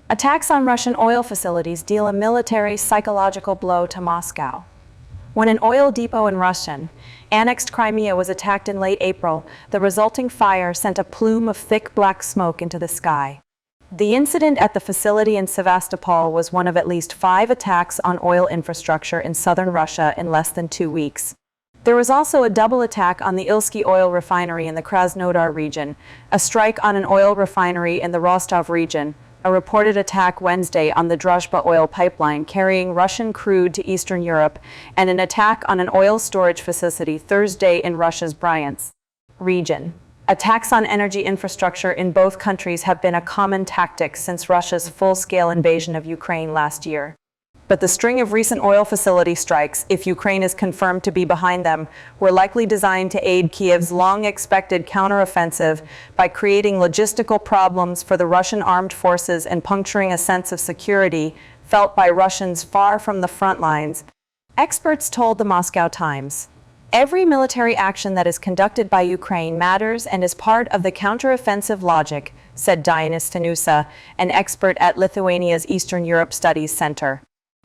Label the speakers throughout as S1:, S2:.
S1: Attacks on Russian oil facilities deal a military psychological blow to Moscow. When an oil depot in Russian-annexed Crimea was attacked in late April, the resulting fire sent a plume of thick black smoke into the sky. The incident at the facility in Sevastopol was one of at least 5 attacks on oil infrastructure in southern Russia in less than 2 weeks. There was also a double attack on the Ilsky oil refinery in the Krasnodar region, a strike on an oil refinery in the Rostov region, a reported attack Wednesday on the Druzhba oil pipeline carrying Russian crude to Eastern Europe, and an attack on an oil storage facility Thursday in Russia's Bryansk region. Attacks on energy infrastructure in both countries have been a common tactic since Russia's full-scale invasion of Ukraine last year. But the string of recent oil facility strikes, if Ukraine is confirmed to be behind them, were likely designed to aid Kiev's long-expected counteroffensive by creating logistical problems for the Russian armed forces and puncturing a sense of security felt by Russians far from the front lines. Experts told the Moscow Times, "Every military action that is conducted by Ukraine matters and is part of the counteroffensive logic," said Diana Stanusa, an expert at Lithuania's Eastern Europe Studies Center.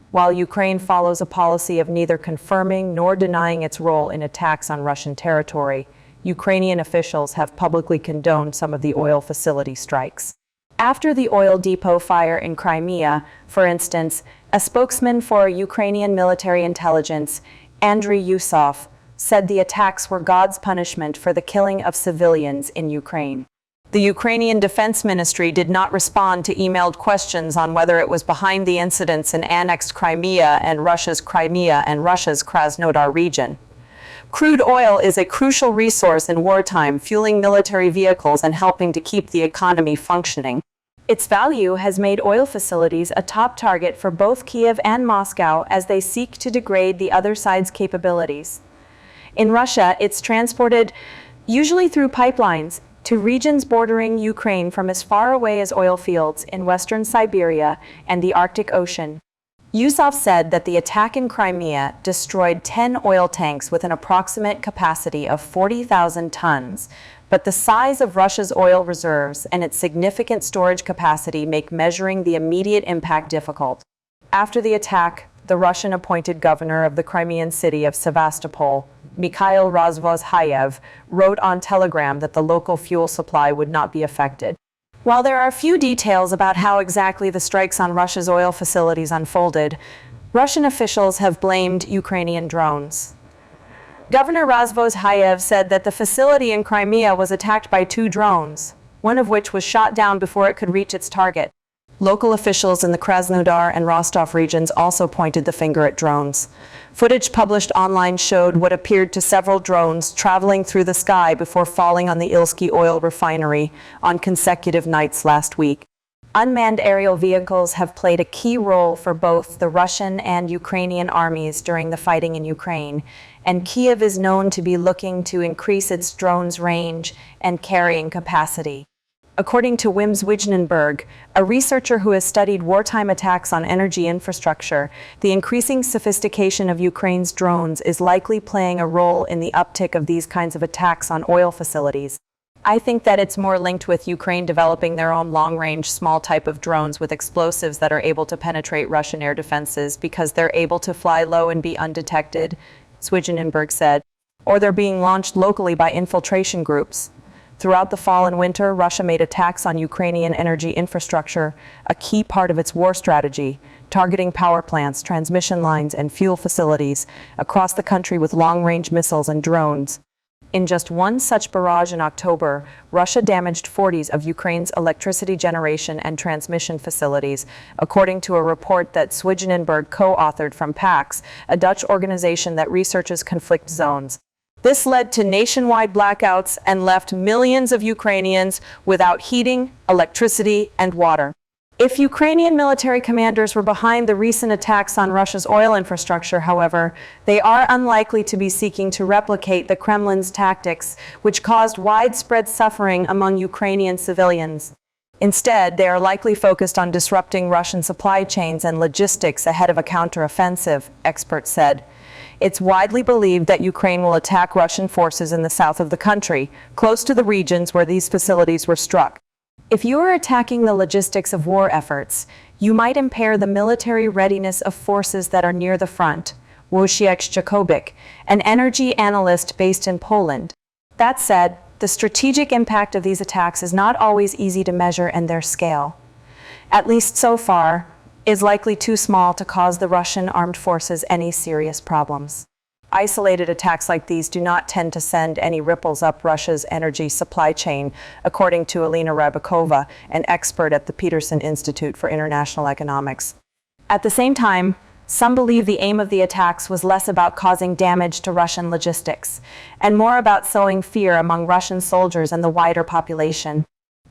S1: While Ukraine follows a policy of neither confirming nor denying its role in attacks on Russian territory, Ukrainian officials have publicly condoned some of the oil facility strikes. After the oil depot fire in Crimea, for instance, a spokesman for Ukrainian military intelligence, Andriy Yusov, said the attacks were God's punishment for the killing of civilians in Ukraine. The Ukrainian Defense Ministry did not respond to emailed questions on whether it was behind the incidents in annexed Crimea and Russia's Krasnodar region. Crude oil is a crucial resource in wartime, fueling military vehicles and helping to keep the economy functioning. Its value has made oil facilities a top target for both Kiev and Moscow as they seek to degrade the other side's capabilities. In Russia, it's transported, usually through pipelines, to regions bordering Ukraine from as far away as oil fields in western Siberia and the Arctic Ocean. Yusov said that the attack in Crimea destroyed 10 oil tanks with an approximate capacity of 40,000 tons, but the size of Russia's oil reserves and its significant storage capacity make measuring the immediate impact difficult. After the attack, the Russian-appointed governor of the Crimean city of Sevastopol, Mikhail Razvozhayev, wrote on Telegram that the local fuel supply would not be affected. While there are few details about how exactly the strikes on Russia's oil facilities unfolded, Russian officials have blamed Ukrainian drones. Governor Razvozhayev said that the facility in Crimea was attacked by 2 drones, one of which was shot down before it could reach its target. Local officials in the Krasnodar and Rostov regions also pointed the finger at drones. Footage published online showed what appeared to several drones traveling through the sky before falling on the Ilsky oil refinery on consecutive nights last week. Unmanned aerial vehicles have played a key role for both the Russian and Ukrainian armies during the fighting in Ukraine, and Kiev is known to be looking to increase its drones' range and carrying capacity. According to Wim Zwijnenberg, a researcher who has studied wartime attacks on energy infrastructure, the increasing sophistication of Ukraine's drones is likely playing a role in the uptick of these kinds of attacks on oil facilities. I think that it's more linked with Ukraine developing their own long-range, small type of drones with explosives that are able to penetrate Russian air defenses because they're able to fly low and be undetected, Zwijnenberg said, or they're being launched locally by infiltration groups. Throughout the fall and winter, Russia made attacks on Ukrainian energy infrastructure, a key part of its war strategy, targeting power plants, transmission lines, and fuel facilities across the country with long-range missiles and drones. In just one such barrage in October, Russia damaged 40 of Ukraine's electricity generation and transmission facilities, according to a report that Zwijnenberg co-authored from PAX, a Dutch organization that researches conflict zones. This led to nationwide blackouts and left millions of Ukrainians without heating, electricity, and water. If Ukrainian military commanders were behind the recent attacks on Russia's oil infrastructure, however, they are unlikely to be seeking to replicate the Kremlin's tactics, which caused widespread suffering among Ukrainian civilians. Instead, they are likely focused on disrupting Russian supply chains and logistics ahead of a counteroffensive, experts said. It's widely believed that Ukraine will attack Russian forces in the south of the country, close to the regions where these facilities were struck. If you are attacking the logistics of war efforts, you might impair the military readiness of forces that are near the front, Wojciech Jakobik, an energy analyst based in Poland. That said, the strategic impact of these attacks is not always easy to measure, and their scale, at least so far, is likely too small to cause the Russian armed forces any serious problems. Isolated attacks like these do not tend to send any ripples up Russia's energy supply chain, according to Alina Rybakova, an expert at the Peterson Institute for International Economics. At the same time, some believe the aim of the attacks was less about causing damage to Russian logistics, and more about sowing fear among Russian soldiers and the wider population.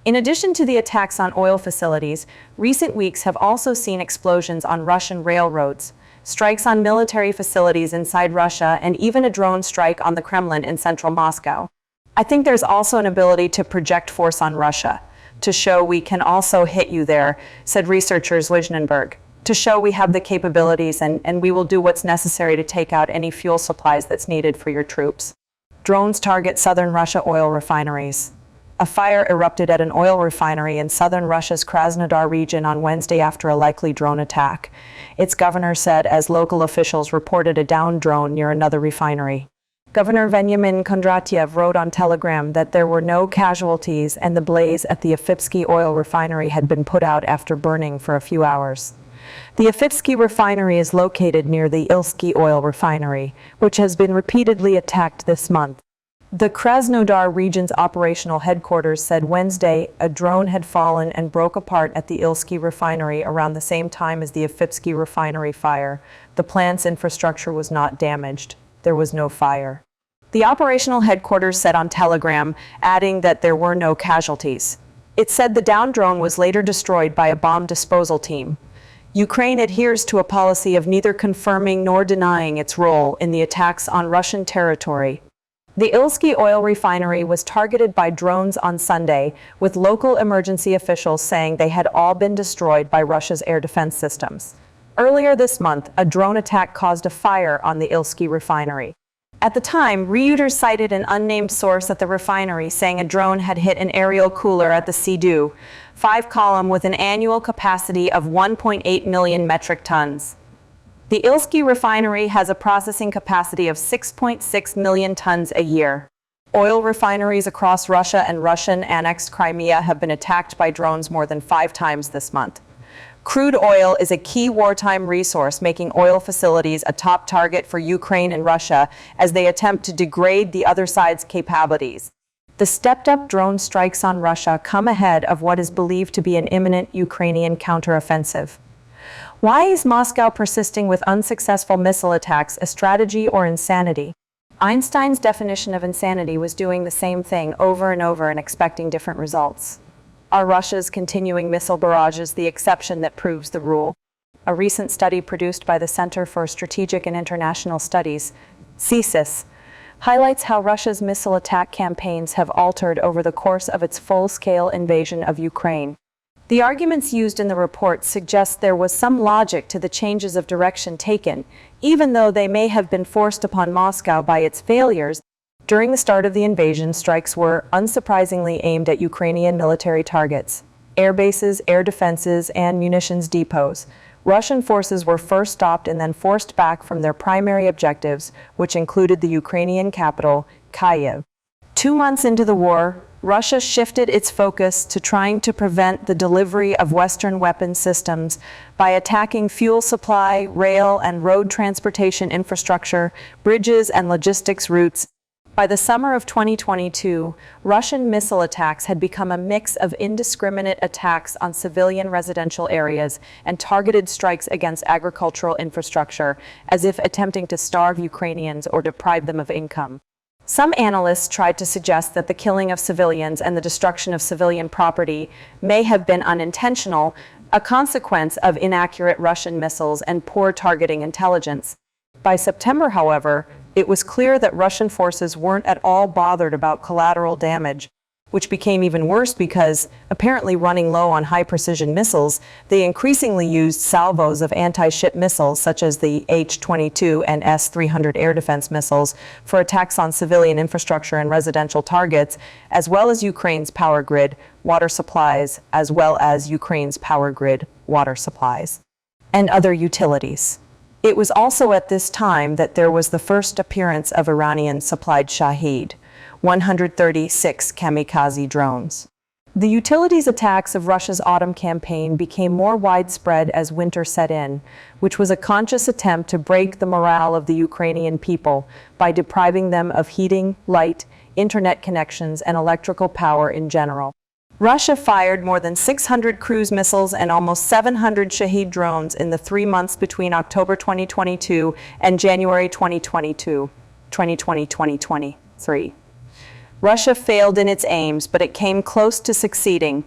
S1: In addition to the attacks on oil facilities, recent weeks have also seen explosions on Russian railroads, strikes on military facilities inside Russia, and even a drone strike on the Kremlin in central Moscow. I think there's also an ability to project force on Russia, to show we can also hit you there, said researchers Wijnenberg, to show we have the capabilities and we will do what's necessary to take out any fuel supplies that's needed for your troops. Drones target southern Russia oil refineries. A fire erupted at an oil refinery in southern Russia's Krasnodar region on Wednesday after a likely drone attack, its governor said, as local officials reported a downed drone near another refinery. Governor Veniamin Kondratyev wrote on Telegram that there were no casualties and the blaze at the Afipsky oil refinery had been put out after burning for a few hours. The Afipsky refinery is located near the Ilsky oil refinery, which has been repeatedly attacked this month. The Krasnodar region's operational headquarters said Wednesday a drone had fallen and broke apart at the Ilsky refinery around the same time as the Afipsky refinery fire. The plant's infrastructure was not damaged. There was no fire. The operational headquarters said on Telegram, adding that there were no casualties. It said the downed drone was later destroyed by a bomb disposal team. Ukraine adheres to a policy of neither confirming nor denying its role in the attacks on Russian territory. The Ilsky oil refinery was targeted by drones on Sunday, with local emergency officials saying they had all been destroyed by Russia's air defense systems. Earlier this month, a drone attack caused a fire on the Ilsky refinery. At the time, Reuters cited an unnamed source at the refinery saying a drone had hit an aerial cooler at the Sea-Doo 5 column with an annual capacity of 1.8 million metric tons. The Ilsky refinery has a processing capacity of 6.6 million tons a year. Oil refineries across Russia and Russian-annexed Crimea have been attacked by drones more than 5 times this month. Crude oil is a key wartime resource, making oil facilities a top target for Ukraine and Russia as they attempt to degrade the other side's capabilities. The stepped-up drone strikes on Russia come ahead of what is believed to be an imminent Ukrainian counteroffensive. Why is Moscow persisting with unsuccessful missile attacks a strategy or insanity? Einstein's definition of insanity was doing the same thing over and over and expecting different results. Are Russia's continuing missile barrages the exception that proves the rule? A recent study produced by the Center for Strategic and International Studies, CSIS, highlights how Russia's missile attack campaigns have altered over the course of its full-scale invasion of Ukraine. The arguments used in the report suggest there was some logic to the changes of direction taken, even though they may have been forced upon Moscow by its failures. During the start of the invasion, strikes were, unsurprisingly, aimed at Ukrainian military targets, air bases, air defenses, and munitions depots. Russian forces were first stopped and then forced back from their primary objectives, which included the Ukrainian capital, Kyiv. 2 months into the war, Russia shifted its focus to trying to prevent the delivery of Western weapon systems by attacking fuel supply, rail and road transportation infrastructure, bridges and logistics routes. By the summer of 2022, Russian missile attacks had become a mix of indiscriminate attacks on civilian residential areas and targeted strikes against agricultural infrastructure, as if attempting to starve Ukrainians or deprive them of income. Some analysts tried to suggest that the killing of civilians and the destruction of civilian property may have been unintentional, a consequence of inaccurate Russian missiles and poor targeting intelligence. By September, however, it was clear that Russian forces weren't at all bothered about collateral damage. which became even worse because, apparently running low on high-precision missiles, they increasingly used salvos of anti-ship missiles such as the H-22 and S-300 air defense missiles for attacks on civilian infrastructure and residential targets, as well as Ukraine's power grid, water supplies, and other utilities. It was also at this time that there was the first appearance of Iranian-supplied Shahed 136 kamikaze drones. The utilities attacks of Russia's autumn campaign became more widespread as winter set in, which was a conscious attempt to break the morale of the Ukrainian people by depriving them of heating, light, internet connections, and electrical power in general. Russia fired more than 600 cruise missiles and almost 700 Shahed drones in the 3 months between October 2022 and January 2023. Russia failed in its aims, but it came close to succeeding.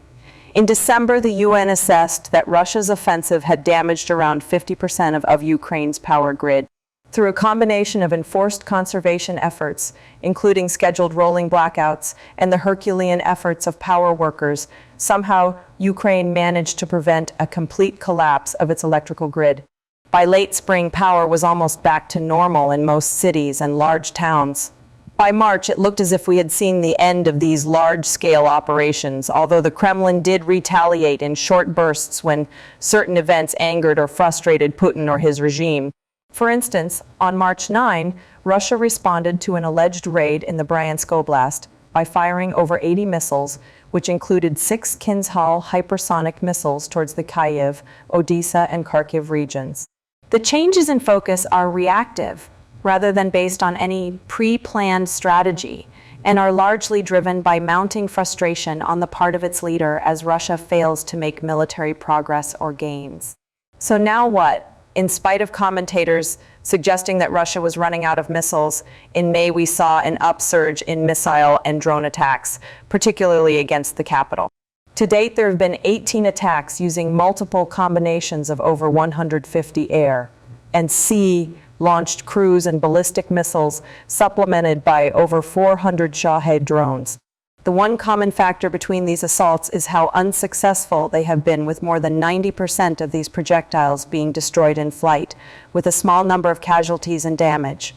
S1: In December, the UN assessed that Russia's offensive had damaged around 50% of Ukraine's power grid. Through a combination of enforced conservation efforts, including scheduled rolling blackouts, and the Herculean efforts of power workers, somehow Ukraine managed to prevent a complete collapse of its electrical grid. By late spring, power was almost back to normal in most cities and large towns. By March, it looked as if we had seen the end of these large-scale operations, although the Kremlin did retaliate in short bursts when certain events angered or frustrated Putin or his regime. For instance, on March 9, Russia responded to an alleged raid in the Bryansk Oblast by firing over 80 missiles, which included 6 Kinzhal hypersonic missiles towards the Kyiv, Odessa, and Kharkiv regions. The changes in focus are reactive, rather than based on any pre-planned strategy, and are largely driven by mounting frustration on the part of its leader as Russia fails to make military progress or gains. So now what? In spite of commentators suggesting that Russia was running out of missiles, in May we saw an upsurge in missile and drone attacks, particularly against the capital. To date, there have been 18 attacks using multiple combinations of over 150 air and sea launched cruise and ballistic missiles, supplemented by over 400 Shahed drones. The one common factor between these assaults is how unsuccessful they have been, with more than 90% of these projectiles being destroyed in flight, with a small number of casualties and damage,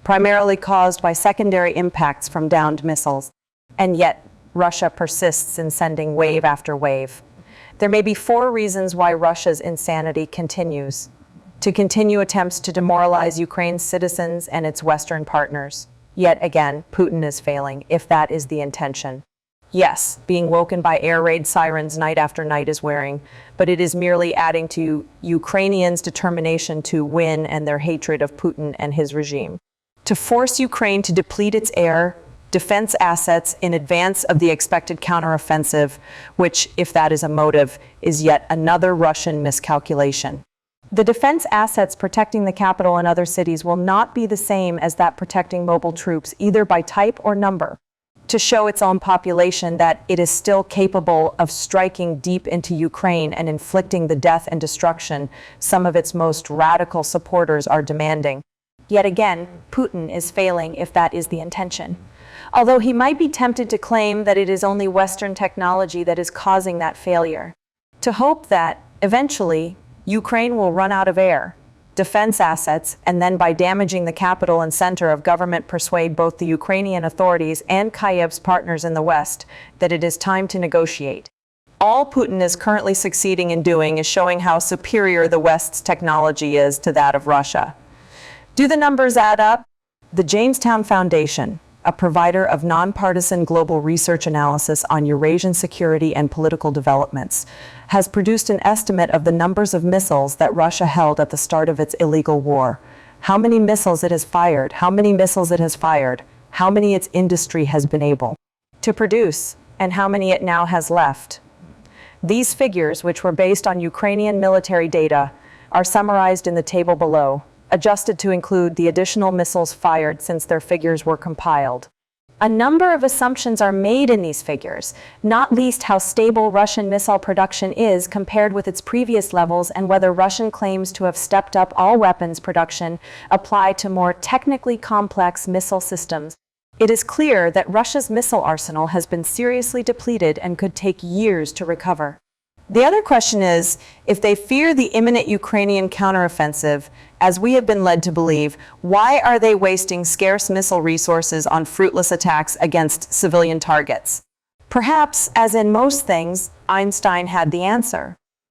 S1: primarily caused by secondary impacts from downed missiles. And yet, Russia persists in sending wave after wave. There may be 4 reasons why Russia's insanity continues. To continue attempts to demoralize Ukraine's citizens and its Western partners. Yet again, Putin is failing, if that is the intention. Yes, being woken by air raid sirens night after night is wearing, but it is merely adding to Ukrainians' determination to win and their hatred of Putin and his regime. To force Ukraine to deplete its air defense assets in advance of the expected counteroffensive, which, if that is a motive, is yet another Russian miscalculation. The defense assets protecting the capital and other cities will not be the same as that protecting mobile troops, either by type or number, to show its own population that it is still capable of striking deep into Ukraine and inflicting the death and destruction some of its most radical supporters are demanding. Yet again, Putin is failing, if that is the intention. Although he might be tempted to claim that it is only Western technology that is causing that failure, to hope that, eventually, Ukraine will run out of air, defense assets, and then by damaging the capital and center of government persuade both the Ukrainian authorities and Kyiv's partners in the West that it is time to negotiate. All Putin is currently succeeding in doing is showing how superior the West's technology is to that of Russia. Do the numbers add up? The Jamestown Foundation, a provider of nonpartisan global research analysis on Eurasian security and political developments, has produced an estimate of the numbers of missiles that Russia held at the start of its illegal war. How many missiles it has fired, how many missiles it has fired, how many its industry has been able to produce, and how many it now has left. These figures, which were based on Ukrainian military data, are summarized in the table below, adjusted to include the additional missiles fired since their figures were compiled. A number of assumptions are made in these figures, not least how stable Russian missile production is compared with its previous levels and whether Russian claims to have stepped up all weapons production apply to more technically complex missile systems. It is clear that Russia's missile arsenal has been seriously depleted and could take years to recover. The other question is, if they fear the imminent Ukrainian counteroffensive, as we have been led to believe, why are they wasting scarce missile resources on fruitless attacks against civilian targets? Perhaps, as in most things, Einstein had the answer.